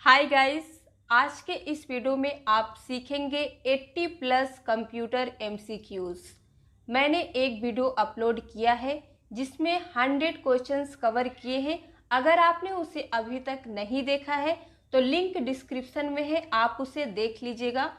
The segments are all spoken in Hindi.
हाय गाइस, आज के इस वीडियो में आप सीखेंगे 80 प्लस कंप्यूटर एमसीक्यूज। मैंने एक वीडियो अपलोड किया है जिसमें 100 क्वेश्चंस कवर किए हैं। अगर आपने उसे अभी तक नहीं देखा है तो लिंक डिस्क्रिप्शन में है, आप उसे देख लीजिएगा।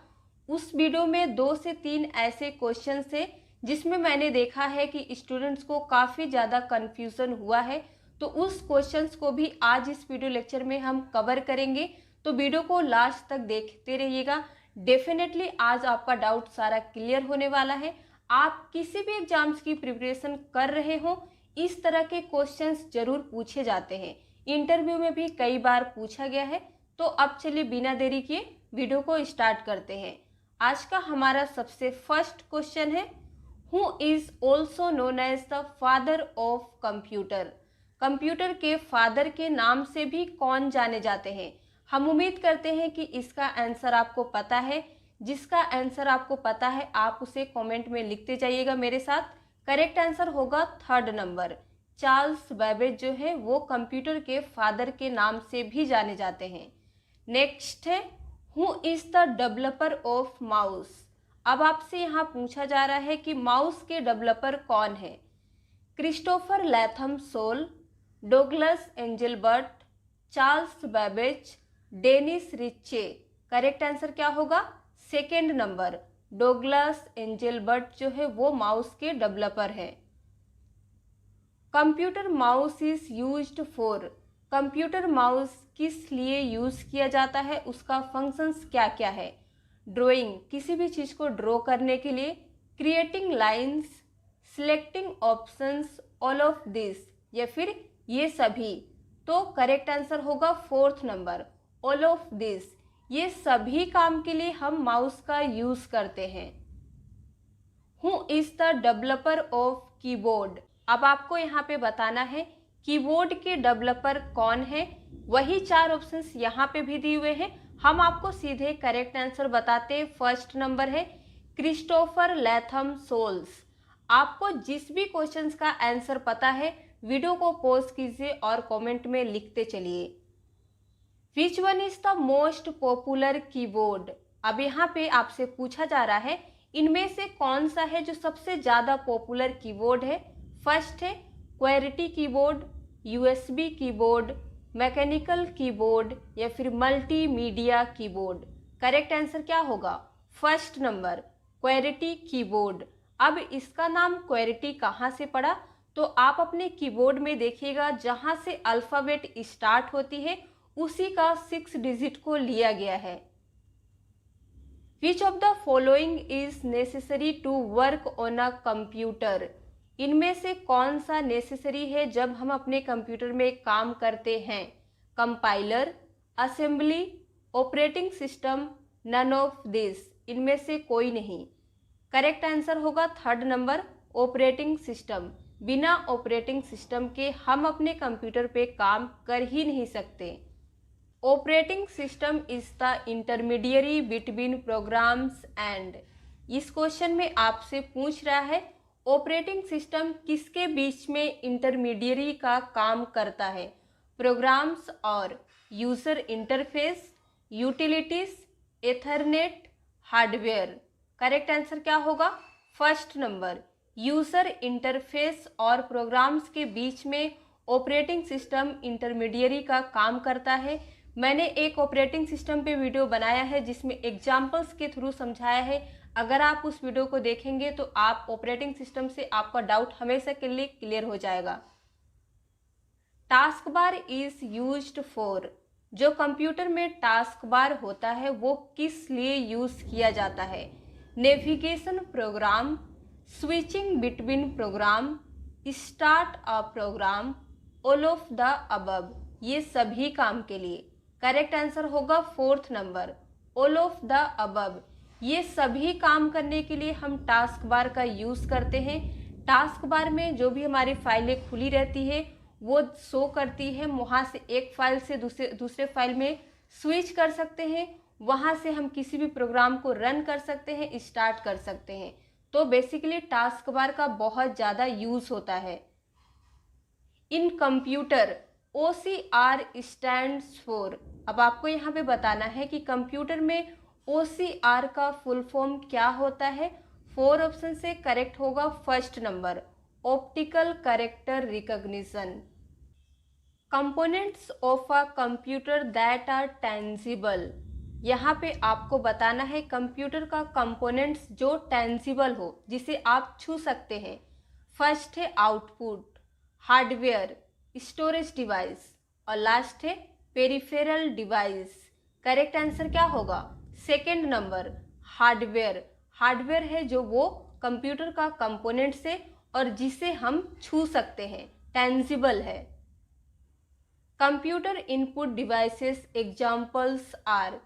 उस वीडियो में 2 से 3 ऐसे क्वेश्चन थे जिसमें मैंने देखा है कि स्टूडेंट्स को काफ़ी ज़्यादा कन्फ्यूज़न हुआ है, तो उस क्वेश्चंस को भी आज इस वीडियो लेक्चर में हम कवर करेंगे। तो वीडियो को लास्ट तक देखते रहिएगा। डेफिनेटली आज आपका डाउट सारा क्लियर होने वाला है। आप किसी भी एग्जाम्स की प्रिपरेशन कर रहे हो, इस तरह के क्वेश्चंस जरूर पूछे जाते हैं, इंटरव्यू में भी कई बार पूछा गया है। तो अब चलिए बिना देरी किए वीडियो को स्टार्ट करते हैं। आज का हमारा सबसे फर्स्ट क्वेश्चन है, who is also known as the father of computer. Computer के फादर के नाम से भी कौन जाने जाते हैं। हम उम्मीद करते हैं कि इसका आंसर आपको पता है। जिसका आंसर आपको पता है आप उसे कमेंट में लिखते जाइएगा मेरे साथ। करेक्ट आंसर होगा 3rd नंबर। चार्ल्स बेबेज जो है वो कंप्यूटर के फादर के नाम से भी जाने जाते हैं। नेक्स्ट है, who is the developer of mouse. अब आपसे यहाँ पूछा जा रहा है कि माउस के डेवलपर कौन है। Christopher Latham Sholes, Douglas Engelbart, Charles Babbage, Dennis Ritchie. Correct answer क्या होगा? 2nd number. डोगलस एंजलबर्ट जो है वो माउस के डेवलपर है। Computer mouse is used for. Computer mouse किस लिए यूज किया जाता है, उसका फंक्शंस क्या क्या है। ड्राइंग, किसी भी चीज को ड्रॉ करने के लिए। Creating lines, selecting options, all of this, या फिर ये सभी। तो करेक्ट आंसर होगा 4th number, all of this. ये सभी काम के लिए हम माउस का यूज करते हैं। Who is the developer of keyboard. अब आपको यहाँ पे बताना है कीबोर्ड के डेवलपर कौन है। वही 4 ऑप्शंस यहाँ पे भी दिए हुए हैं, हम आपको सीधे करेक्ट आंसर बताते। 1st नंबर है क्रिस्टोफर लैथम सोल्स। आपको जिस भी क्वेश्चंस का आंसर पता है वीडियो को पॉज कीजिए और कमेंट में लिखते चलिए। Which one is the most popular keyboard. अब यहाँ पे आपसे पूछा जा रहा है इनमें से कौन सा है जो सबसे ज्यादा पॉपुलर कीबोर्ड है। फर्स्ट है QWERTY keyboard, USB keyboard, mechanical keyboard, या फिर मल्टीमीडिया कीबोर्ड। करेक्ट आंसर क्या होगा? 1st number, क्वेरिटी keyboard. अब इसका नाम क्वेरिटी कहाँ से पड़ा, तो आप अपने कीबोर्ड में देखिएगा जहां से अल्फाबेट स्टार्ट होती है उसी का 6 डिजिट को लिया गया है। Which of the following is necessary to work on a computer. इनमें से कौन सा नेसेसरी है जब हम अपने कंप्यूटर में काम करते हैं। Compiler, assembly, operating system, none of this. इनमें से कोई नहीं। करेक्ट आंसर होगा 3rd नंबर, ऑपरेटिंग सिस्टम। बिना ऑपरेटिंग सिस्टम के हम अपने कंप्यूटर पे काम कर ही नहीं सकते। Operating system is the intermediary between programs and. इस क्वेश्चन में आपसे पूछ रहा है ऑपरेटिंग सिस्टम किसके बीच में इंटरमीडियरी का काम करता है। प्रोग्राम्स और user interface, utilities, Ethernet, hardware. Correct answer क्या होगा? 1st नंबर, यूजर इंटरफेस और प्रोग्राम्स के बीच में ऑपरेटिंग सिस्टम इंटरमीडियरी का काम करता है। मैंने एक ऑपरेटिंग सिस्टम पे वीडियो बनाया है जिसमें एग्जाम्पल्स के थ्रू समझाया है। अगर आप उस वीडियो को देखेंगे तो आप ऑपरेटिंग सिस्टम से आपका डाउट हमेशा के लिए क्लियर हो जाएगा। Task bar is used for. जो कंप्यूटर में टास्क बार होता है वो किस लिए यूज किया जाता है। Navigation program, switching between program, start a program, all of the above. ये सभी काम के लिए। करेक्ट आंसर होगा 4th number, all of the above. ये सभी काम करने के लिए हम टास्क बार का यूज करते हैं। टास्क बार में जो भी हमारी फाइलें खुली रहती है वो शो करती है। वहाँ से एक फाइल से दूसरे फाइल में स्विच कर सकते हैं। वहाँ से हम किसी भी प्रोग्राम को रन कर सकते हैं, स्टार्ट कर सकते हैं। तो बेसिकली टास्क बार का बहुत ज़्यादा यूज होता है। इन कंप्यूटर OCR स्टैंड्स फॉर। अब आपको यहाँ पे बताना है कि कंप्यूटर में OCR का फुल फॉर्म क्या होता है। 4 ऑप्शन से करेक्ट होगा first number, optical character recognition. Components of a computer that are tangible. यहाँ पे आपको बताना है कंप्यूटर का कंपोनेंट्स जो टेंजिबल हो, जिसे आप छू सकते हैं। फर्स्ट है आउटपुट, हार्डवेयर, स्टोरेज डिवाइस और लास्ट है पेरिफेरल डिवाइस। करेक्ट आंसर क्या होगा? Second number hardware. हार्डवेयर है जो वो कंप्यूटर का कंपोनेंट्स है और जिसे हम छू सकते हैं, टेंजिबल है। Computer input devices examples are.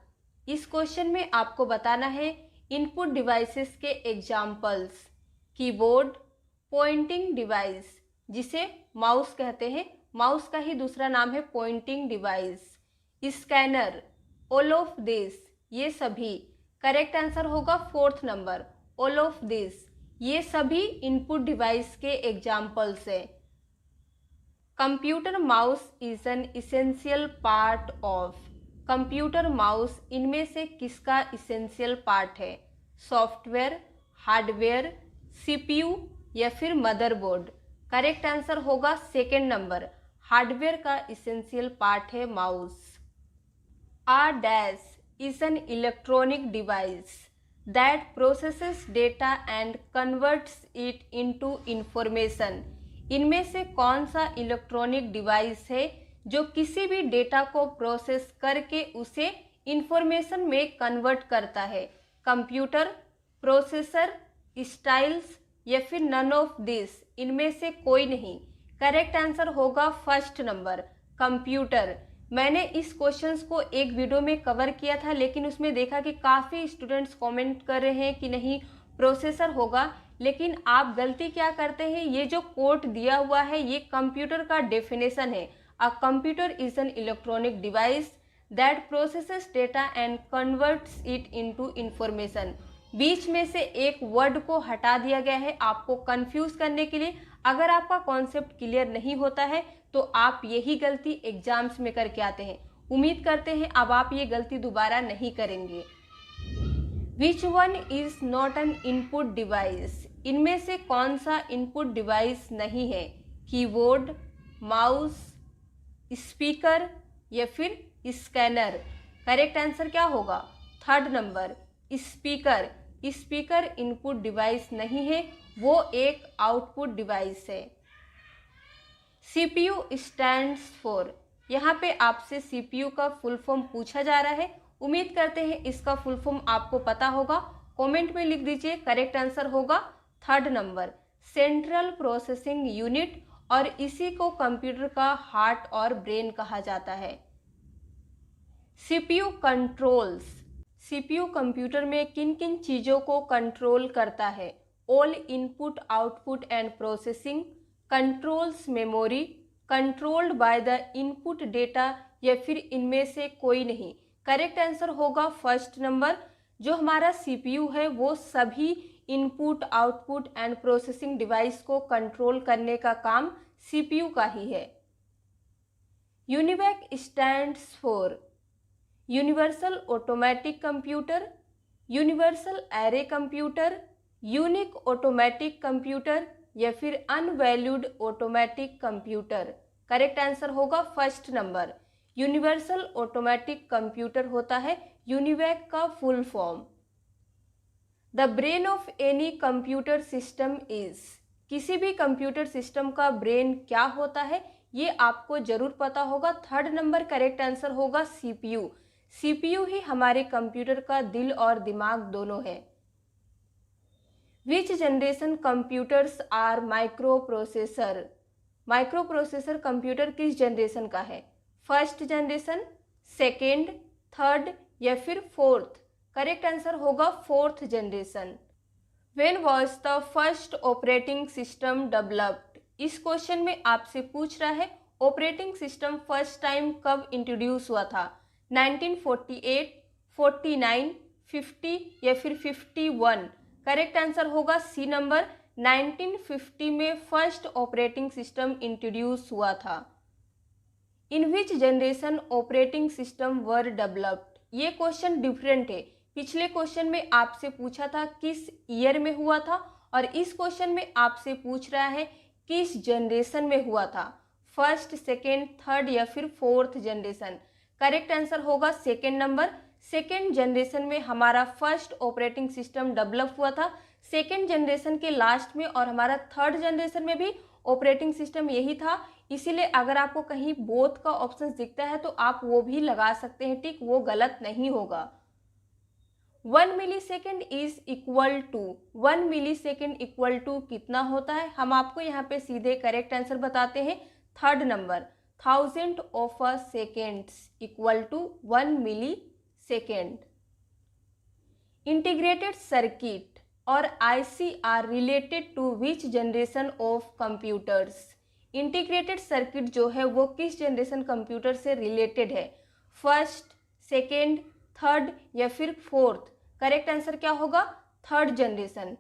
इस क्वेश्चन में आपको बताना है इनपुट डिवाइसेस के एग्जाम्पल्स। कीबोर्ड, पॉइंटिंग डिवाइस जिसे माउस कहते हैं, माउस का ही दूसरा नाम है pointing device, scanner, all of this, ये सभी। करेक्ट आंसर होगा fourth number, all of this. ये सभी इनपुट डिवाइस के एग्जाम्पल्स हैं। Computer mouse is an essential part of. Computer mouse इनमें से किसका इसेंशियल पार्ट है? सॉफ्टवेयर, हार्डवेयर, सीपीयू या फिर मदरबोर्ड। करेक्ट आंसर होगा सेकेंड नंबर, हार्डवेयर का इसेंशियल पार्ट है mouse. A dash is an electronic device that processes data and converts it into information. इनमें से कौन सा इलेक्ट्रॉनिक डिवाइस है जो किसी भी डेटा को प्रोसेस करके उसे इंफॉर्मेशन में कन्वर्ट करता है? कंप्यूटर, प्रोसेसर, स्टाइल्स या फिर नन ऑफ दिस, इनमें से कोई नहीं। करेक्ट आंसर होगा फर्स्ट नंबर, कंप्यूटर। मैंने इस क्वेश्चंस को एक वीडियो में कवर किया था, लेकिन उसमें देखा कि काफ़ी स्टूडेंट्स कमेंट कर रहे हैं कि नहीं प्रोसेसर होगा, लेकिन आप गलती क्या करते हैं, ये जो कोड दिया हुआ है ये कंप्यूटर का डेफिनेशन है। A computer is an electronic device that processes data and converts it into information. बीच में से एक वर्ड को हटा दिया गया है आपको कंफ्यूज करने के लिए। अगर आपका कॉन्सेप्ट क्लियर नहीं होता है तो आप यही गलती एग्जाम्स में करके आते हैं। उम्मीद करते हैं अब आप ये गलती दोबारा नहीं करेंगे। Which one is not N input device. इनमें से कौन सा इनपुट डिवाइस नहीं है? कीबोर्ड, माउस, स्पीकर या फिर स्कैनर। करेक्ट आंसर क्या होगा? Third number, speaker. Speaker input device नहीं है, वो एक आउटपुट डिवाइस है। CPU stands for. यहाँ पे आपसे सीपीयू का फुल फॉर्म पूछा जा रहा है। उम्मीद करते हैं इसका फुल फॉर्म आपको पता होगा। कमेंट में लिख दीजिए। करेक्ट आंसर होगा third number, central processing unit, और इसी को कंप्यूटर का हार्ट और ब्रेन कहा जाता है। CPU controls. सीपीयू कंप्यूटर में किन किन चीज़ों को कंट्रोल करता है? All input, output and processing, controls memory, controlled by the input data या फिर इनमें से कोई नहीं। करेक्ट आंसर होगा फर्स्ट नंबर। जो हमारा सीपीयू है वो सभी input, output and processing device को कंट्रोल करने का काम सीपीयू का ही है। UNIVAC stands for universal automatic computer, universal array computer, unique automatic computer या फिर अनवैल्यूड ऑटोमेटिक कंप्यूटर। करेक्ट आंसर होगा first number, universal automatic computer होता है यूनिवैक का full form. The brain of any computer system is. किसी भी कंप्यूटर सिस्टम का ब्रेन क्या होता है ये आपको जरूर पता होगा। थर्ड नंबर करेक्ट आंसर होगा सीपीयू। सीपीयू ही हमारे कंप्यूटर का दिल और दिमाग दोनों है। Which generation computers are microprocessor. Microprocessor computer किस जनरेशन का है? फर्स्ट जनरेशन, सेकेंड, थर्ड या फिर फोर्थ। करेक्ट आंसर होगा fourth generation. When was the first operating system developed. इस क्वेश्चन में आपसे पूछ रहा है ऑपरेटिंग सिस्टम फर्स्ट टाइम कब इंट्रोड्यूस हुआ था? 1948, 49, 50 या फिर 51। करेक्ट आंसर होगा सी नंबर, 1950 में फर्स्ट ऑपरेटिंग सिस्टम इंट्रोड्यूस हुआ था। In which generation operating system were developed. ये क्वेश्चन डिफरेंट है। पिछले क्वेश्चन में आपसे पूछा था किस ईयर में हुआ था, और इस क्वेश्चन में आपसे पूछ रहा है किस जनरेशन में हुआ था, फर्स्ट, सेकेंड, थर्ड या फिर फोर्थ जनरेशन। करेक्ट आंसर होगा सेकेंड नंबर। सेकेंड जनरेशन में हमारा फर्स्ट ऑपरेटिंग सिस्टम डेवलप हुआ था, सेकेंड जनरेशन के लास्ट में, और हमारा थर्ड जनरेशन में भी ऑपरेटिंग सिस्टम यही था। इसीलिए अगर आपको कहीं बोथ का ऑप्शन दिखता है तो आप वो भी लगा सकते हैं टिक, वो गलत नहीं होगा। 1 millisecond is equal to, 1 millisecond equal to कितना होता है? हम आपको यहाँ पे सीधे करेक्ट आंसर बताते हैं, third number, 1000 of a seconds equal to 1 millisecond. Integrated circuit और IC are related to which generation of computers. Integrated circuit जो है वो किस जनरेशन कंप्यूटर से रिलेटेड है, फर्स्ट, सेकेंड, थर्ड या फिर फोर्थ? करेक्ट आंसर क्या होगा? Third generation.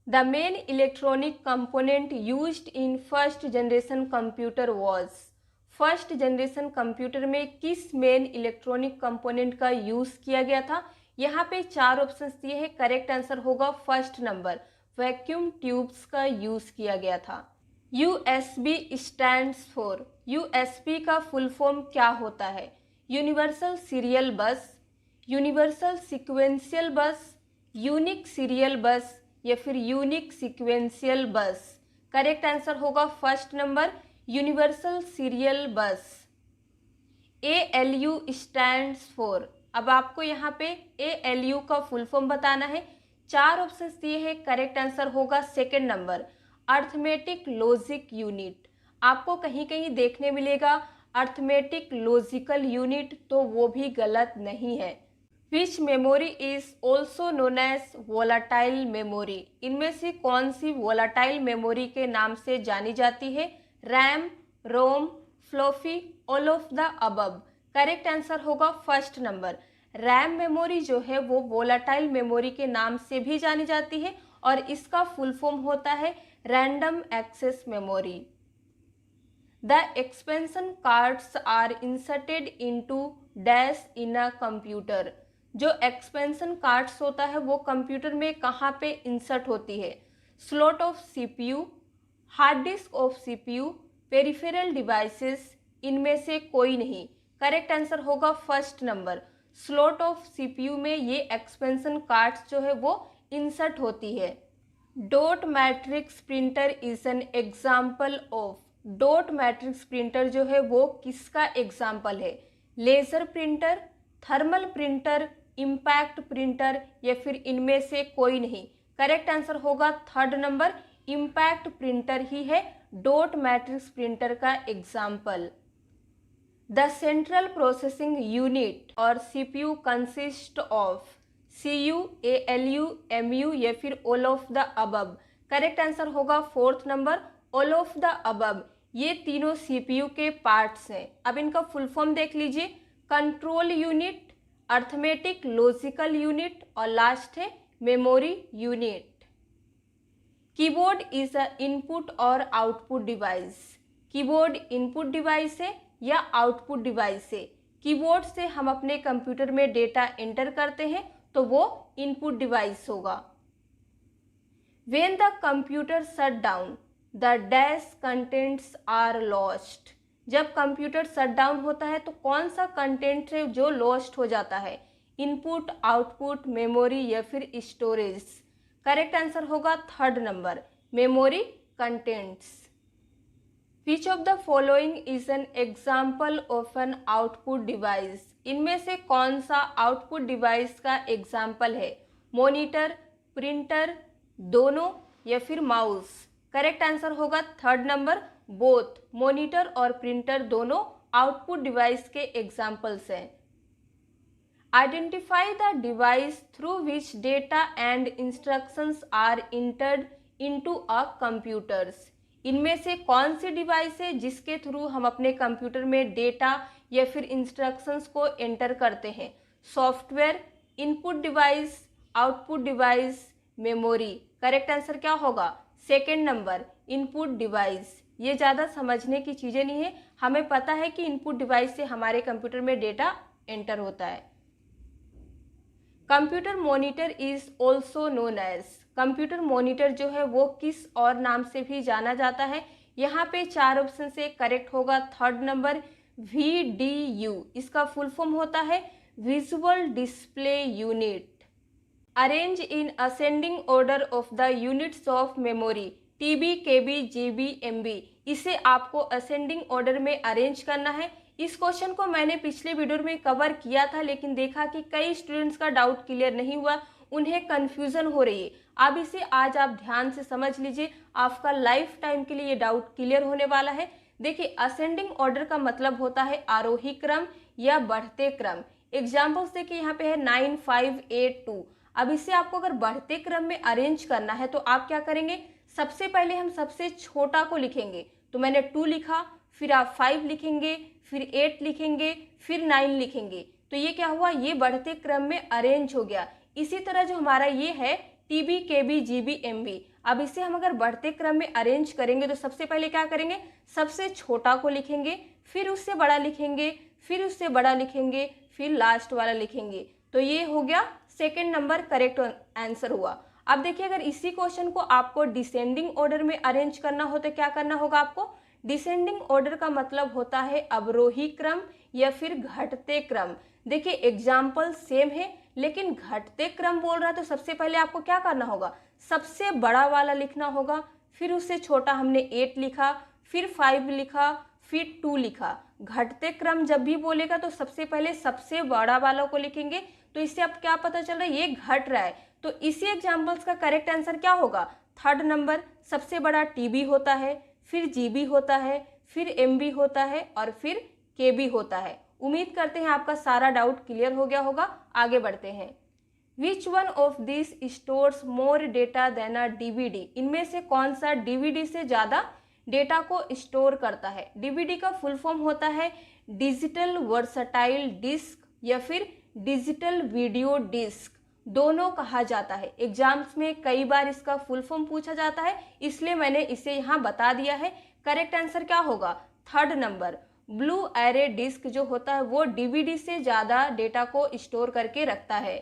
The main electronic component used in first generation computer was. First generation computer में किस मेन इलेक्ट्रॉनिक कंपोनेंट का यूज किया गया था? यहाँ पे चार ऑप्शंस दिए हैं। करेक्ट आंसर होगा फर्स्ट नंबर, वैक्यूम ट्यूब्स का यूज किया गया था। USB स्टैंड्स फॉर, USB का फुल फॉर्म क्या होता है? यूनिवर्सल सीरियल बस, यूनिवर्सल सिक्वेंशियल बस, यूनिक सीरियल बस या फिर यूनिक सिक्वेंशियल बस? करेक्ट आंसर होगा फर्स्ट नंबर, यूनिवर्सल सीरियल बस। ALU स्टैंड्स फॉर, अब आपको यहाँ पे ALU का फुल फॉर्म बताना है। चार ऑप्शंस दिए हैं, करेक्ट आंसर होगा second number, arithmetic logic unit. आपको कहीं कहीं देखने मिलेगा अर्थमेटिक लॉजिकल यूनिट, तो वो भी गलत नहीं है। Which memory is also known as volatile memory, इनमें से कौन सी वोलाटाइल मेमोरी के नाम से जानी जाती है? RAM, ROM, floppy, all of the above? Correct answer होगा फर्स्ट नंबर, रैम मेमोरी जो है वो वोलाटाइल मेमोरी के नाम से भी जानी जाती है, और इसका फुल फॉर्म होता है random access memory. The expansion cards are inserted into dash in a computer. जो एक्सपेंशन कार्ड्स होता है वो कंप्यूटर में कहाँ पे इंसर्ट होती है? Slot of CPU, hard disk of CPU, peripheral devices, इनमें से कोई नहीं? करेक्ट आंसर होगा first number, slot of CPU में ये एक्सपेंशन कार्ड्स जो है वो इंसर्ट होती है। Dot matrix printer is an example of, dot matrix printer जो है वो किसका एग्जाम्पल है? Laser printer, thermal printer, impact printer या फिर इनमें से कोई नहीं? करेक्ट आंसर होगा थर्ड नंबर, इम्पैक्ट प्रिंटर ही है डॉट मैट्रिक्स प्रिंटर का example. The central processing unit और CPU consist of CU, ALU, MU या फिर all of the above? Correct answer होगा fourth number, all of the above. ये तीनों CPU के पार्ट्स हैं। अब इनका फुल फॉर्म देख लीजिए, control unit, arithmetic logical unit और लास्ट है memory unit. Keyboard is a input or output device. Keyboard input device है या आउटपुट डिवाइस है? कीबोर्ड से हम अपने कंप्यूटर में डेटा एंटर करते हैं तो वो इनपुट डिवाइस होगा। When the computer shut down the dash contents are lost. जब कंप्यूटर शट डाउन होता है तो कौन सा कंटेंट है जो लॉस्ट हो जाता है? इनपुट, आउटपुट, मेमोरी या फिर स्टोरेज? करेक्ट आंसर होगा third number, memory contents. Which of the following is an example of an output device? इनमें से कौन सा आउटपुट डिवाइस का एग्जाम्पल है? मॉनिटर, प्रिंटर, दोनों या फिर माउस? करेक्ट आंसर होगा थर्ड नंबर, बोथ। मॉनिटर और प्रिंटर दोनों आउटपुट डिवाइस के एग्जाम्पल्स हैं। Identify the device through which data and instructions are entered into a computers. इनमें से कौन सी डिवाइस है जिसके थ्रू हम अपने कंप्यूटर में डेटा या फिर इंस्ट्रक्शंस को एंटर करते हैं? Software, input device, output device, memory? Correct answer क्या होगा? Second number, input device. ये ज़्यादा समझने की चीज़ें नहीं है, हमें पता है कि इनपुट डिवाइस से हमारे कंप्यूटर में डेटा एंटर होता है। Computer monitor is also known as, computer monitor जो है वो किस और नाम से भी जाना जाता है। यहाँ पे 4 ऑप्शन से करेक्ट होगा थर्ड नंबर VDU, इसका फुल फॉर्म होता है visual display unit. Arrange in ascending order of the units of memory TB, KB, GB, MB, इसे आपको असेंडिंग ऑर्डर में अरेंज करना है। इस क्वेश्चन को मैंने पिछले वीडियो में कवर किया था, लेकिन देखा कि कई स्टूडेंट्स का डाउट क्लियर नहीं हुआ, उन्हें कंफ्यूजन हो रही है। अब इसे आज आप ध्यान से समझ लीजिए, आपका लाइफ टाइम के लिए ये डाउट क्लियर होने वाला है। देखिए, असेंडिंग ऑर्डर का मतलब होता है आरोही क्रम या बढ़ते क्रम। एग्जाम्पल्स देखिए, यहाँ पे है 9, 5, 8, 2। अब इसे आपको अगर बढ़ते क्रम में अरेंज करना है तो आप क्या करेंगे, सबसे पहले हम सबसे छोटा को लिखेंगे। तो मैंने 2 लिखा, फिर आप 5 लिखेंगे, फिर 8 लिखेंगे, फिर 9 लिखेंगे। तो ये क्या हुआ, ये बढ़ते क्रम में अरेंज हो गया। इसी तरह जो हमारा ये है TB, KB, GB, MB, अब इसे हम अगर बढ़ते क्रम में अरेंज करेंगे तो सबसे पहले क्या करेंगे, सबसे छोटा को लिखेंगे, फिर उससे बड़ा लिखेंगे, फिर उससे बड़ा लिखेंगे, फिर लास्ट वाला लिखेंगे। तो ये हो गया सेकेंड नंबर करेक्ट आंसर हुआ। अब देखिए, अगर इसी क्वेश्चन को आपको डिसेंडिंग ऑर्डर में अरेंज करना हो तो क्या करना होगा आपको। डिसेंडिंग ऑर्डर का मतलब होता है अवरोही क्रम या फिर घटते क्रम। देखिए, एग्जाम्पल सेम है, लेकिन घटते क्रम बोल रहा है तो सबसे पहले आपको क्या करना होगा, सबसे बड़ा वाला लिखना होगा, फिर उससे छोटा हमने 8 लिखा, फिर 5 लिखा, फिर 2 लिखा। घटते क्रम जब भी बोलेगा तो सबसे पहले सबसे बड़ा वाला को लिखेंगे। तो इससे अब क्या पता चल रहा है, ये घट रहा है। तो इसी एग्जाम्पल्स का करेक्ट आंसर क्या होगा, थर्ड नंबर। सबसे बड़ा TB होता है, फिर GB होता है, फिर MB होता है और फिर KB होता है। उम्मीद करते हैं आपका सारा डाउट क्लियर हो गया होगा। आगे बढ़ते हैं। Which one of this stores more data than a DVD, इनमें से कौन सा DVD से ज़्यादा डेटा को स्टोर करता है। DVD का फुल फॉर्म होता है डिजिटल वर्सटाइल डिस्क या फिर डिजिटल वीडियो डिस्क, दोनों कहा जाता है। एग्जाम्स में कई बार इसका फुल फॉर्म पूछा जाता है, इसलिए मैंने इसे यहाँ बता दिया है। करेक्ट आंसर क्या होगा, third number. Blu-ray disc जो होता है वो DVD से ज़्यादा डेटा को स्टोर करके रखता है।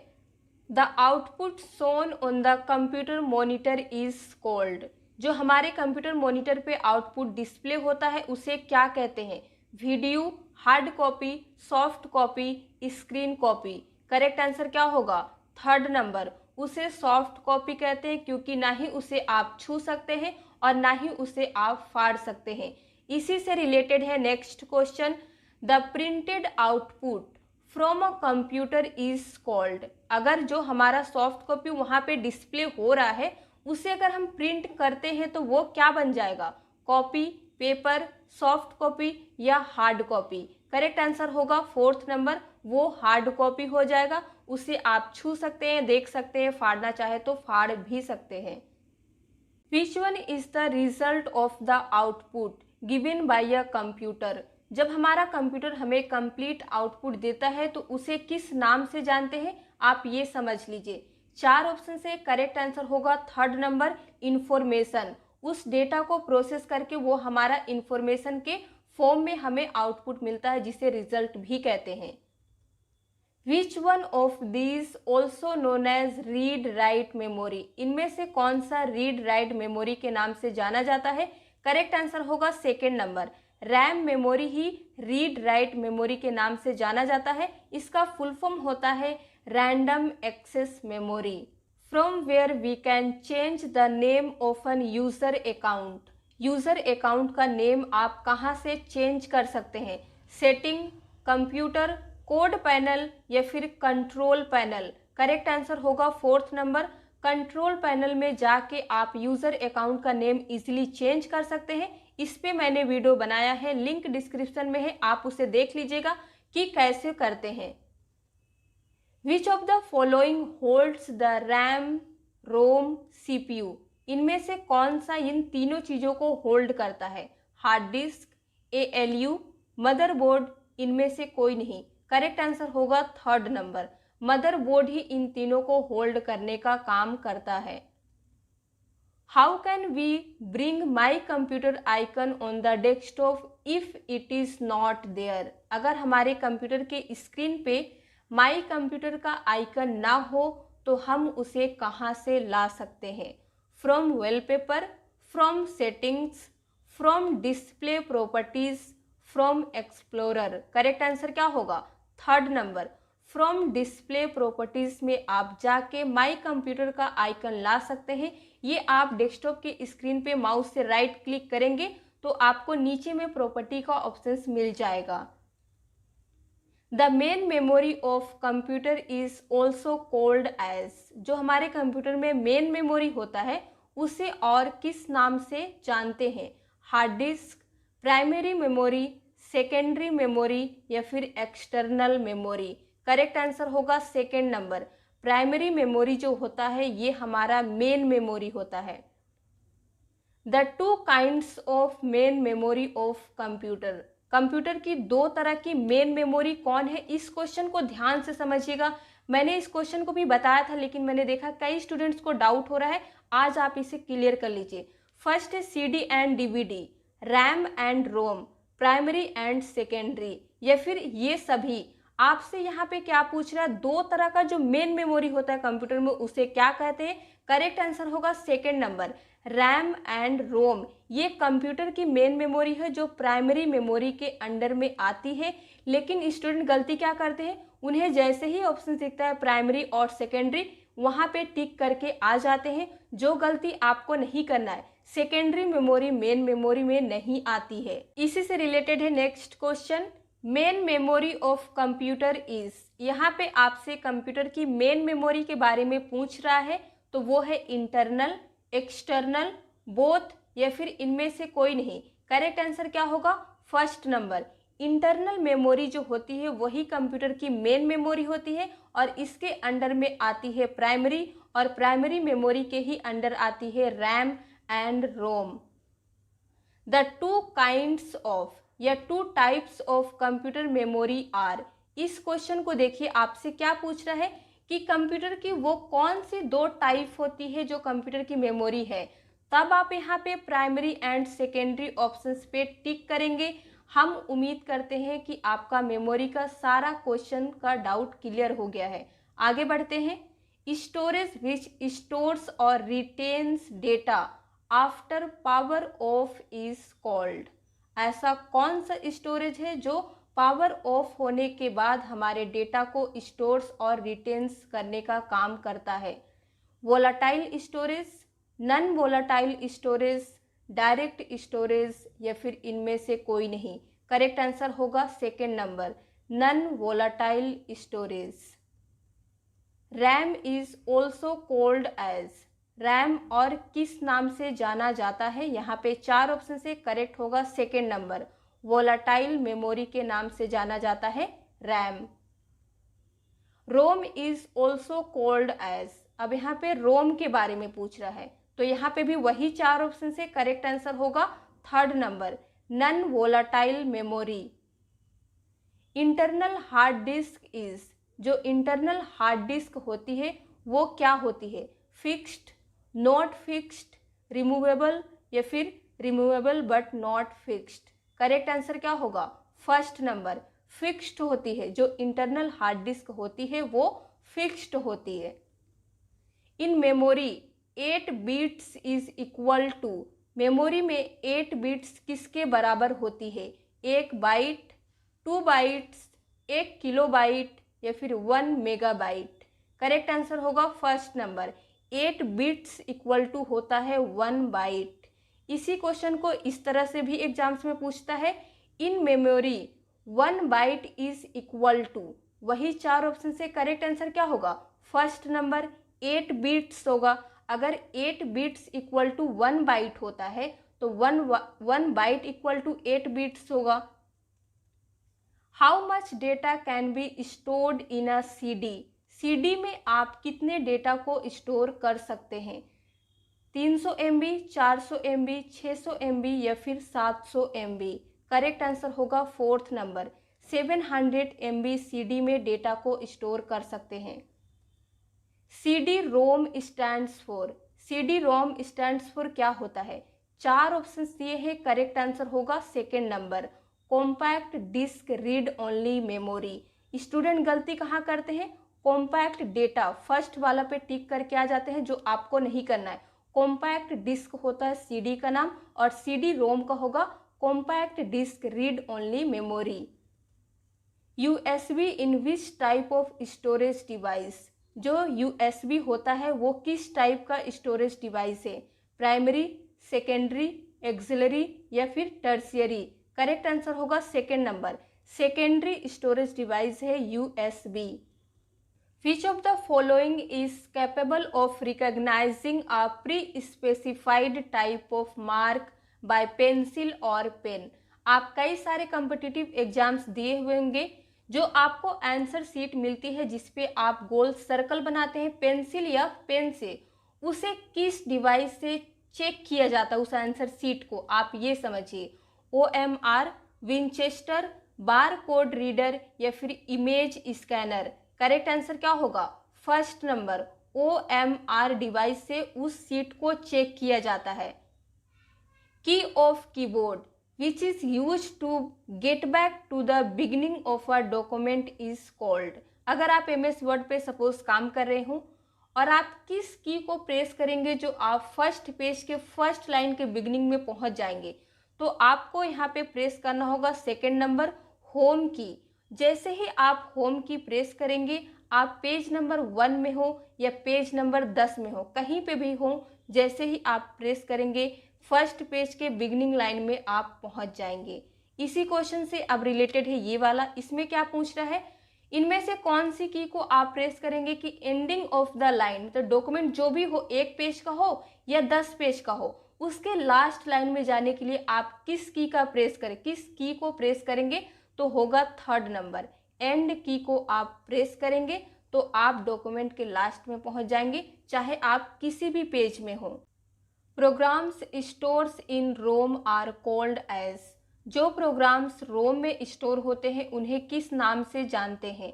The output shown on the computer monitor is called, जो हमारे कंप्यूटर मॉनिटर पे आउटपुट डिस्प्ले होता है उसे क्या कहते हैं। Video, hard copy, soft copy, screen copy. Correct answer क्या होगा, थर्ड नंबर। उसे सॉफ्ट कॉपी कहते हैं क्योंकि ना ही उसे आप छू सकते हैं और ना ही उसे आप फाड़ सकते हैं। इसी से रिलेटेड है next question, the printed output from a computer is called, अगर जो हमारा सॉफ्ट कॉपी वहाँ पे डिस्प्ले हो रहा है उसे अगर हम प्रिंट करते हैं तो वो क्या बन जाएगा, कॉपी, पेपर, सॉफ्ट कॉपी या हार्ड कॉपी। करेक्ट आंसर होगा फोर्थ नंबर, वो हार्ड कॉपी हो जाएगा। उसे आप छू सकते हैं, देख सकते हैं, फाड़ना चाहे तो फाड़ भी सकते हैं। Which one is the result of the output given by a computer, जब हमारा कंप्यूटर हमें कंप्लीट आउटपुट देता है तो उसे किस नाम से जानते हैं, आप ये समझ लीजिए। 4 ऑप्शन से करेक्ट आंसर होगा थर्ड नंबर, इंफॉर्मेशन। उस डेटा को प्रोसेस करके वो हमारा इंफॉर्मेशन के फॉर्म में हमें आउटपुट मिलता है, जिसे रिजल्ट भी कहते हैं। Which one of these also known as read write memory, इनमें से कौन सा रीड राइट मेमोरी के नाम से जाना जाता है। करेक्ट आंसर होगा सेकेंड नंबर, रैम मेमोरी ही रीड राइट मेमोरी के नाम से जाना जाता है। इसका फुल फॉर्म होता है random access memory. From where we can change the name of an user account, user account का नेम आप कहाँ से चेंज कर सकते हैं। सेटिंग, कंप्यूटर, कोड पैनल या फिर कंट्रोल पैनल। करेक्ट आंसर होगा फोर्थ नंबर, कंट्रोल पैनल में जाके आप यूजर अकाउंट का नेम इजीली चेंज कर सकते हैं। इस पे मैंने वीडियो बनाया है, लिंक डिस्क्रिप्शन में है, आप उसे देख लीजिएगा कि कैसे करते हैं। Which of the following holds the RAM, ROM, CPU, इनमें से कौन सा इन तीनों चीज़ों को होल्ड करता है। हार्ड डिस्क, ALU, मदरबोर्ड, इनमें से कोई नहीं। करेक्ट आंसर होगा थर्ड नंबर, मदरबोर्ड ही इन तीनों को होल्ड करने का काम करता है। How can we bring my computer icon on the desktop if it is not there. अगर हमारे कंप्यूटर के स्क्रीन पे माई कंप्यूटर का आइकन ना हो तो हम उसे कहाँ से ला सकते हैं? From wallpaper, from settings, from display properties, from explorer. Correct answer क्या होगा? Third number, from display properties में आप जाके माई कंप्यूटर का आइकन ला सकते हैं। ये आप डेस्कटॉप के स्क्रीन पे माउस से राइट क्लिक करेंगे तो आपको नीचे में प्रॉपर्टी का ऑप्शन मिल जाएगा। The main memory of computer is also called as. जो हमारे कंप्यूटर में मेन मेमोरी होता है उसे और किस नाम से जानते हैं? Hard disk, primary memory, secondary memory या फिर एक्सटर्नल मेमोरी। करेक्ट आंसर होगा सेकेंड नंबर, प्राइमरी मेमोरी जो होता है ये हमारा मेन मेमोरी होता है। The two kinds of main memory of computer. Computer की दो तरह की मेन मेमोरी कौन है? इस क्वेश्चन को ध्यान से समझिएगा। मैंने इस क्वेश्चन को भी बताया था लेकिन मैंने देखा कई स्टूडेंट्स को डाउट हो रहा है, आज आप इसे क्लियर कर लीजिए। फर्स्ट है CD and DVD, RAM and ROM, primary and secondary या फिर ये सभी। आपसे यहाँ पे क्या पूछ रहा है? दो तरह का जो मेन मेमोरी होता है कंप्यूटर में उसे क्या कहते हैं? करेक्ट आंसर होगा सेकेंड नंबर, रैम एंड रोम। ये कंप्यूटर की मेन मेमोरी है जो प्राइमरी मेमोरी के अंडर में आती है। लेकिन स्टूडेंट गलती क्या करते हैं, उन्हें जैसे ही ऑप्शन दिखता है प्राइमरी और सेकेंडरी वहाँ पे टिक करके आ जाते हैं। जो गलती आपको नहीं करना है, सेकेंडरी मेमोरी मेन मेमोरी में नहीं आती है। इसी से रिलेटेड है next question, main memory of computer is. यहाँ पे आपसे कंप्यूटर की मेन मेमोरी के बारे में पूछ रहा है तो वो है इंटरनल, एक्सटर्नल, बोथ या फिर इनमें से कोई नहीं। करेक्ट आंसर क्या होगा? फर्स्ट नंबर, इंटरनल मेमोरी जो होती है वही कंप्यूटर की मेन मेमोरी होती है और इसके अंडर में आती है प्राइमरी और प्राइमरी मेमोरी के ही अंडर आती है RAM and ROM. The two kinds of या two types of computer memory are. इस क्वेश्चन को देखिए, आपसे क्या पूछ रहा है कि कंप्यूटर की वो कौन सी दो टाइप होती है जो कंप्यूटर की मेमोरी है। तब आप यहाँ पे प्राइमरी एंड सेकेंडरी ऑप्शंस पे टिक करेंगे। हम उम्मीद करते हैं कि आपका मेमोरी का सारा क्वेश्चन का डाउट क्लियर हो गया है। आगे बढ़ते हैं। स्टोरेज विच स्टोर्स और retains data after power of is called. ऐसा कौन सा स्टोरेज है जो पावर ऑफ होने के बाद हमारे डेटा को स्टोर्स और रिटेन्स करने का काम करता है? Volatile storage, non volatile storage, direct storage या फिर इनमें से कोई नहीं। करेक्ट आंसर होगा second number, non volatile storage. RAM is also called as. RAM और किस नाम से जाना जाता है? यहाँ पे चार ऑप्शन से करेक्ट होगा सेकेंड नंबर, वोलाटाइल मेमोरी के नाम से जाना जाता है RAM. ROM is also called as. अब यहाँ पे रोम के बारे में पूछ रहा है तो यहाँ पे भी वही चार ऑप्शन से करेक्ट आंसर होगा third number, non volatile memory. Internal hard disk is. जो इंटरनल हार्ड डिस्क होती है वो क्या होती है? फिक्स्ड, नॉट फिक्स्ड, रिमूवेबल या फिर removable but not fixed. Correct answer क्या होगा? फर्स्ट नंबर, फिक्स्ड होती है। जो इंटरनल हार्ड डिस्क होती है वो फिक्स्ड होती है। In memory 8 bits is equal to. Memory में 8 बिट्स किसके बराबर होती है? 1 बाइट, 2 बाइट्स, 1 किलोबाइट या फिर 1 मेगाबाइट। करेक्ट आंसर होगा first number, 8 bits equal to होता है 1 बाइट। इसी क्वेश्चन को इस तरह से भी एग्जाम्स में पूछता है, in memory 1 byte is equal to. वही चार ऑप्शन से करेक्ट आंसर क्या होगा? फर्स्ट नंबर 8 बिट्स होगा। अगर 8 बिट्स इक्वल टू 1 बाइट होता है तो 1 बाइट इक्वल टू 8 बिट्स होगा। How much data can be stored in a CD। CD में आप कितने डेटा को स्टोर कर सकते हैं? 300 MB, 400 MB, 600 MB या फिर 700 MB। करेक्ट आंसर होगा फोर्थ नंबर, 700 MB CD में डेटा को स्टोर कर सकते हैं। CD ROM stands for. CD ROM stands for क्या होता है? 4 ऑप्शन दिए हैं, करेक्ट आंसर होगा second number, compact disc read only memory. Student गलती कहाँ करते हैं? कॉम्पैक्ट डेटा फर्स्ट वाला पे टिक करके आ जाते हैं, जो आपको नहीं करना है। कॉम्पैक्ट डिस्क होता है CD का नाम, और CD रोम का होगा compact disc read only memory. USB in which type of storage device? जो USB होता है वो किस टाइप का स्टोरेज डिवाइस है? प्राइमरी, सेकेंडरी, एक्सिलरी या फिर टर्शियरी? करेक्ट आंसर होगा second number, secondary storage device है USB। Which of the following is capable of recognizing a pre-specified type of mark by pencil or pen? आप कई सारे कम्पिटिटिव एग्जाम्स दिए हुए होंगे, जो आपको आंसर शीट मिलती है जिसपे आप गोल सर्कल बनाते हैं पेंसिल या पेन से, उसे किस डिवाइस से चेक किया जाता है उस आंसर शीट को? आप ये समझिए, OMR, Winchester, bar code reader या फिर इमेज स्कैनर? करेक्ट आंसर क्या होगा? फर्स्ट नंबर, OMR डिवाइस से उस शीट को चेक किया जाता है। Key of keyboard which is use to get back to the beginning of a document is called? अगर आप MS वर्ड पे सपोज काम कर रहे हो और आप किस की को प्रेस करेंगे जो आप फर्स्ट पेज के फर्स्ट लाइन के बिगिनिंग में पहुंच जाएंगे, तो आपको यहाँ पे प्रेस करना होगा सेकेंड नंबर, होम की। जैसे ही आप होम की प्रेस करेंगे, आप पेज नंबर 1 में हो या पेज नंबर 10 में हो, कहीं पे भी हो, जैसे ही आप प्रेस करेंगे फर्स्ट पेज के बिगिनिंग लाइन में आप पहुंच जाएंगे। इसी क्वेश्चन से अब रिलेटेड है ये वाला। इसमें क्या पूछ रहा है, इनमें से कौन सी की को आप प्रेस करेंगे कि एंडिंग ऑफ द लाइन, तो डॉक्यूमेंट जो भी हो, 1 पेज का हो या 10 पेज का हो, उसके लास्ट लाइन में जाने के लिए आप किस की का प्रेस करें, किस की को प्रेस करेंगे? तो होगा थर्ड नंबर, एंड की को आप प्रेस करेंगे तो आप डॉक्यूमेंट के लास्ट में पहुंच जाएंगे, चाहे आप किसी भी पेज में हो। Programs stores in ROM are called as? जो प्रोग्राम्स रोम में स्टोर होते हैं उन्हें किस नाम से जानते हैं?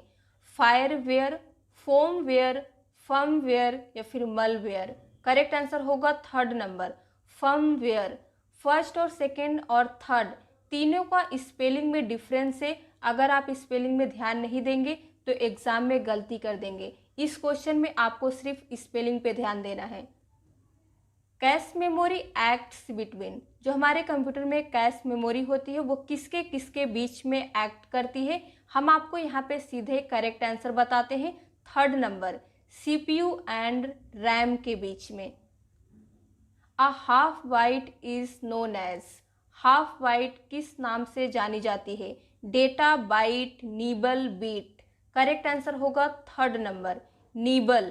फायरवेयर, फोमवेयर, फर्मवेयर या फिर मलवेयर? करेक्ट आंसर होगा थर्ड नंबर, फर्मवेयर। फर्स्ट और सेकेंड और थर्ड तीनों का स्पेलिंग में डिफरेंस है, अगर आप स्पेलिंग में ध्यान नहीं देंगे तो एग्जाम में गलती कर देंगे। इस क्वेश्चन में आपको सिर्फ स्पेलिंग पे ध्यान देना है। Cache memory acts between? जो हमारे कंप्यूटर में कैश मेमोरी होती है वो किसके किसके बीच में एक्ट करती है? हम आपको यहाँ पे सीधे करेक्ट आंसर बताते हैं, third number, CPU and RAM के बीच में। A half byte is known as? Half byte किस नाम से जानी जाती है? Data, byte, nibble, bit? Correct answer होगा third number, nibble.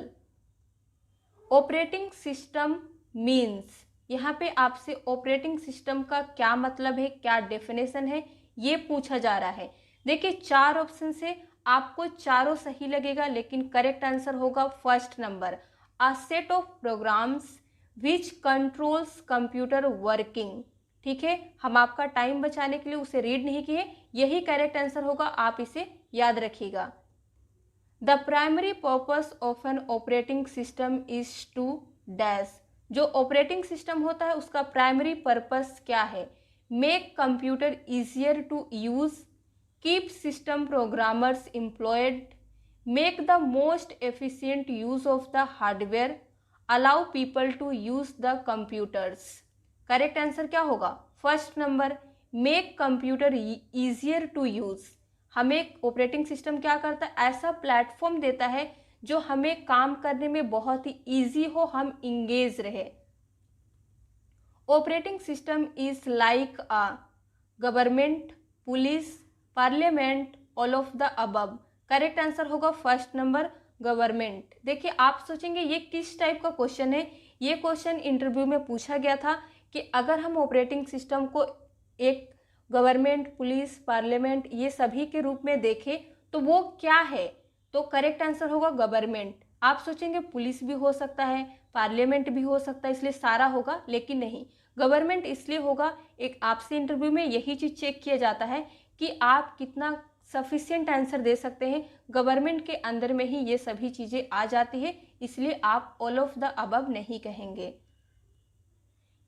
Operating system means? यहाँ पे आपसे ऑपरेटिंग सिस्टम का क्या मतलब है, क्या डेफिनेशन है, ये पूछा जा रहा है। देखिए 4 ऑप्शन से आपको चारों सही लगेगा, लेकिन करेक्ट आंसर होगा first number, a set of programs which controls computer working. ठीक है, हम आपका टाइम बचाने के लिए उसे रीड नहीं किए, यही करेक्ट आंसर होगा, आप इसे याद रखिएगा। The primary purpose of an operating system is to dash? जो ऑपरेटिंग सिस्टम होता है उसका प्राइमरी पर्पस क्या है? Make computer easier to use, keep system programmers employed, make the most efficient use of the hardware, allow people to use the computers? Correct answer क्या होगा? First number, make computer easier to use. हमें ऑपरेटिंग सिस्टम क्या करता है? ऐसा प्लेटफॉर्म देता है जो हमें काम करने में बहुत ही ईजी हो, हम इंगेज रहे। Operating system is like a government, police, parliament, all of the above? Correct answer होगा फर्स्ट नंबर, गवर्नमेंट। देखिए आप सोचेंगे ये किस टाइप का क्वेश्चन है, ये क्वेश्चन इंटरव्यू में पूछा गया था कि अगर हम ऑपरेटिंग सिस्टम को एक गवर्नमेंट, पुलिस, पार्लियामेंट ये सभी के रूप में देखें तो वो क्या है? तो करेक्ट आंसर होगा गवर्नमेंट। आप सोचेंगे पुलिस भी हो सकता है, पार्लियामेंट भी हो सकता है, इसलिए सारा होगा, लेकिन नहीं, गवर्नमेंट इसलिए होगा, एक आपसे इंटरव्यू में यही चीज़ चेक किया जाता है कि आप कितना सफिशिएंट आंसर दे सकते हैं। गवर्नमेंट के अंदर में ही ये सभी चीज़ें आ जाती है, इसलिए आप ऑल ऑफ द अबव नहीं कहेंगे।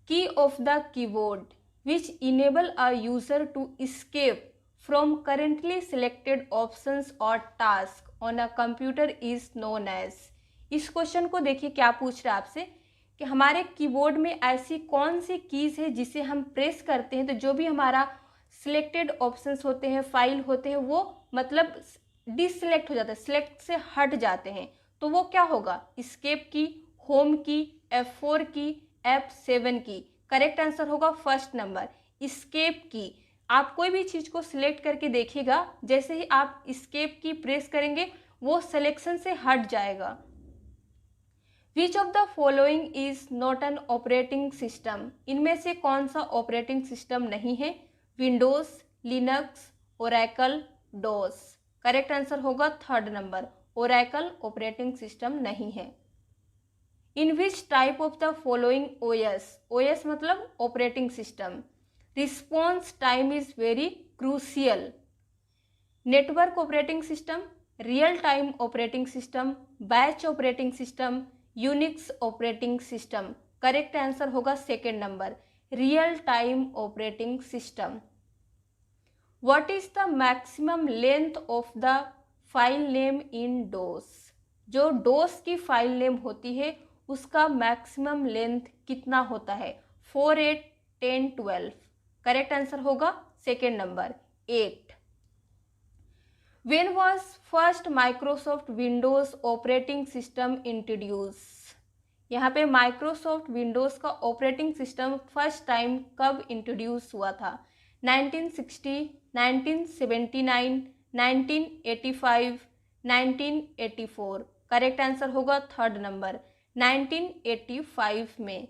Key of the keyboard which enable a user to escape from currently selected options or task on a computer is known as। इस क्वेश्चन को देखिए क्या पूछ रहा है आपसे कि हमारे कीबोर्ड में ऐसी कौन सी कीज है जिसे हम प्रेस करते हैं तो जो भी हमारा सिलेक्टेड ऑप्शंस होते हैं, फाइल होते हैं, वो मतलब डिसलेक्ट हो जाता है, सिलेक्ट से हट जाते हैं। तो वो क्या होगा? एस्केप की, होम की, F4 की, F7 की। करेक्ट आंसर होगा फर्स्ट नंबर, एस्केप की। आप कोई भी चीज़ को सिलेक्ट करके देखिएगा, जैसे ही आप एस्केप की प्रेस करेंगे वो सिलेक्शन से हट जाएगा। Which of the following is not an operating system? इनमें से कौन सा ऑपरेटिंग सिस्टम नहीं है? Windows, Linux, Oracle, DOS. Correct answer होगा third number, Oracle operating system नहीं है। In which type of the following OS, OS मतलब operating system, response time is very crucial? Network operating system, real time operating system, batch operating system, Unix operating system. Correct answer होगा second number, real time operating system. What is the maximum length of the file name in DOS? जो डोस की फाइल नेम होती है उसका मैक्सिमम लेंथ कितना होता है? 4, 8, 10, 12। करेक्ट आंसर होगा second number, 8। When was first Microsoft Windows operating system introduce? यहाँ पे माइक्रोसॉफ्ट विंडोज का ऑपरेटिंग सिस्टम फर्स्ट टाइम कब इंट्रोड्यूस हुआ था? 1960, 1979, 1985, 1984। करेक्ट आंसर होगा थर्ड नंबर, 1985 में।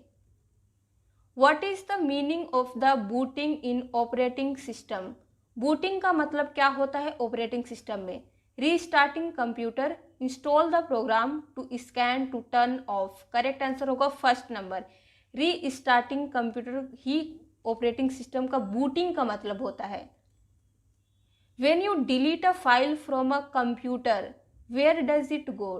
What is the meaning of the booting in operating system? Booting का मतलब क्या होता है ऑपरेटिंग सिस्टम में? Restarting computer, install the program to scan to turn off. Correct answer होगा फर्स्ट नंबर, रीस्टार्टिंग कंप्यूटर ही ऑपरेटिंग सिस्टम का बूटिंग का मतलब होता है। When you delete a file from a computer where does it go?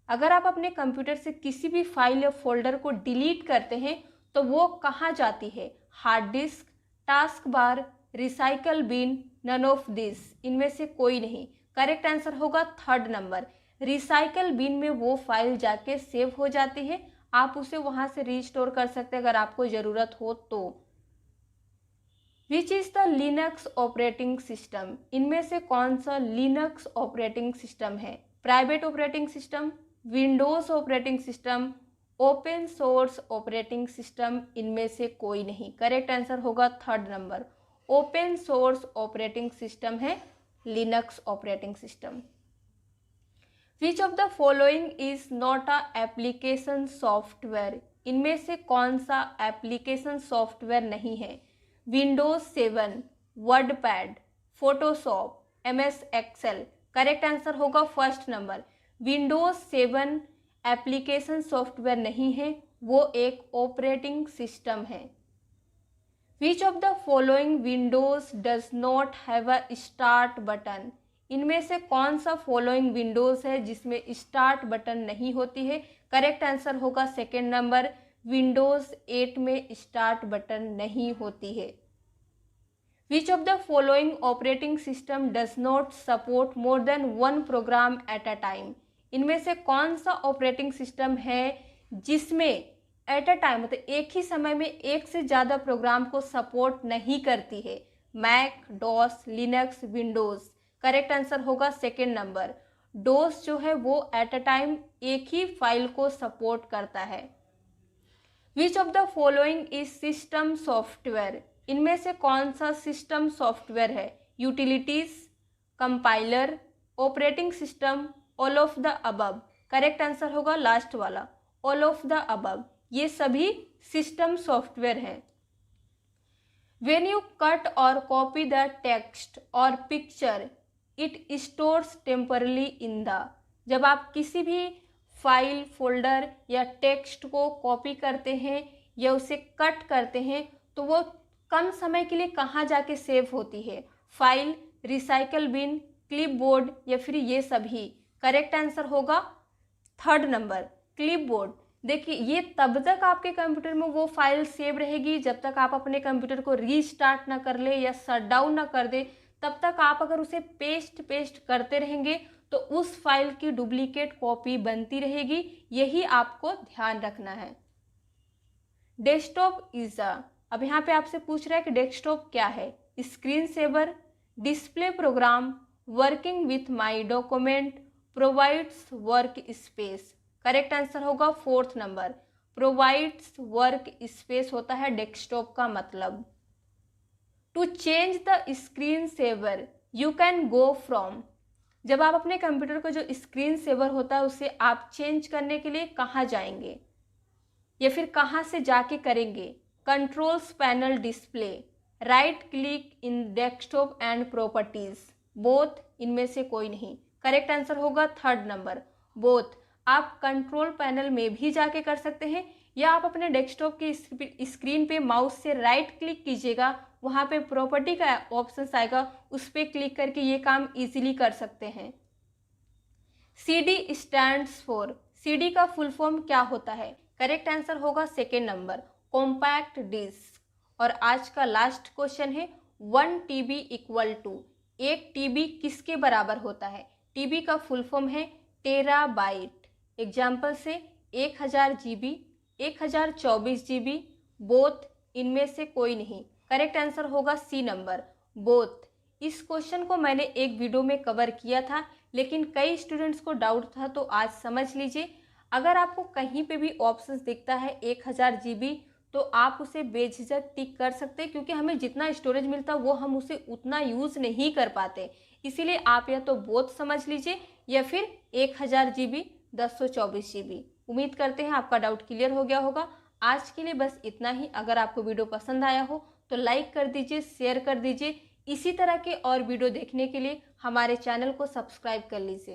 अगर आप अपने कंप्यूटर से किसी भी फाइल या फोल्डर को डिलीट करते हैं तो वो कहाँ जाती है? Hard disk, task bar, recycle bin, none of this. इनमें से कोई नहीं। करेक्ट आंसर होगा थर्ड नंबर, रिसाइकल बिन में वो फाइल जाके सेव हो जाती है, आप उसे वहां से रीस्टोर कर सकते हैं अगर आपको ज़रूरत हो तो। Which is the Linux operating system? इनमें से कौन सा लिनक्स ऑपरेटिंग सिस्टम है? Private operating system, Windows operating system, open source operating system? इनमें से कोई नहीं। करेक्ट आंसर होगा third number, open source operating system है Linux operating system. Which of the following is not a application software? इनमें से कौन सा एप्लीकेशन सॉफ्टवेयर नहीं है? Windows 7, WordPad, Photoshop, MS Excel. Correct answer होगा first number, Windows 7 application software नहीं है, वो एक ऑपरेटिंग सिस्टम है। Which of the following Windows does not have a start button? इनमें से कौन सा फॉलोइंग विंडोज है जिसमें स्टार्ट बटन नहीं होती है? करेक्ट आंसर होगा सेकेंड नंबर, विंडोज 8 में स्टार्ट बटन नहीं होती है। Which of the following operating system does not support more than one program at a time? इनमें से कौन सा ऑपरेटिंग सिस्टम है जिसमें एट अ टाइम मतलब एक ही समय में एक से ज़्यादा प्रोग्राम को सपोर्ट नहीं करती है? Mac, DOS, Linux, Windows. Correct answer होगा सेकेंड नंबर, डोस जो है वो एट अ टाइम एक ही फाइल को सपोर्ट करता है। Which of the following is system software? इनमें से कौन सा सिस्टम सॉफ्टवेयर है? Utilities, compiler, operating system, all of the above. Correct answer होगा लास्ट वाला, ऑल ऑफ द अबव। ये सभी सिस्टम सॉफ्टवेयर हैं। When you cut or copy the text or picture, it stores temporarily in the। जब आप किसी भी फाइल, फोल्डर या टेक्स्ट को कॉपी करते हैं या उसे कट करते हैं तो वो कम समय के लिए कहाँ जाके सेव होती है? फाइल, रिसाइकल बिन, क्लिपबोर्ड या फिर ये सभी? करेक्ट आंसर होगा थर्ड नंबर क्लिपबोर्ड। देखिए ये तब तक आपके कंप्यूटर में वो फाइल सेव रहेगी जब तक आप अपने कंप्यूटर को रीस्टार्ट ना कर ले या शट डाउन ना कर दे। तब तक आप अगर उसे पेस्ट करते रहेंगे तो उस फाइल की डुप्लीकेट कॉपी बनती रहेगी, यही आपको ध्यान रखना है। डेस्कटॉप इज अब यहाँ पे आपसे पूछ रहा है कि डेस्कटॉप क्या है। Screen saver, display program, working with my document, provides work space. Correct answer होगा fourth number, provides work space होता है डेस्कटॉप का मतलब। To change the screen saver you can go from. जब आप अपने कंप्यूटर को जो स्क्रीन सेवर होता है उसे आप चेंज करने के लिए कहाँ जाएंगे या फिर कहाँ से जाके करेंगे। Controls panel, display, right click in desktop and properties, both, इनमें से कोई नहीं। करेक्ट आंसर होगा थर्ड नंबर, बोथ। आप कंट्रोल पैनल में भी जाके कर सकते हैं या आप अपने डेस्कटॉप की स्क्रीन पे माउस से राइट क्लिक कीजिएगा, वहाँ पे प्रॉपर्टी का ऑप्शन आएगा, उस पर क्लिक करके ये काम इजीली कर सकते हैं। CD स्टैंड्स फॉर, CD का फुल फॉर्म क्या होता है। करेक्ट आंसर होगा सेकेंड नंबर, कॉम्पैक्ट डिस्क। और आज का लास्ट क्वेश्चन है 1 TB इक्वल टू, 1 TB किसके बराबर होता है। TB का फुल फॉर्म है टेराबाइट। एग्जाम्पल से 1000 GB, 1024 GB, बोथ, इनमें से कोई नहीं। करेक्ट आंसर होगा सी नंबर, बोथ। इस क्वेश्चन को मैंने एक वीडियो में कवर किया था लेकिन कई स्टूडेंट्स को डाउट था, तो आज समझ लीजिए। अगर आपको कहीं पे भी ऑप्शंस दिखता है 1000 GB तो आप उसे बेझिझक टिक कर सकते हैं, क्योंकि हमें जितना स्टोरेज मिलता है वो हम उसे उतना यूज़ नहीं कर पाते। इसीलिए आप या तो बोथ समझ लीजिए या फिर 1000 GB, 224 GB। उम्मीद करते हैं आपका डाउट क्लियर हो गया होगा। आज के लिए बस इतना ही। अगर आपको वीडियो पसंद आया हो तो लाइक कर दीजिए, शेयर कर दीजिए। इसी तरह के और वीडियो देखने के लिए हमारे चैनल को सब्सक्राइब कर लीजिए।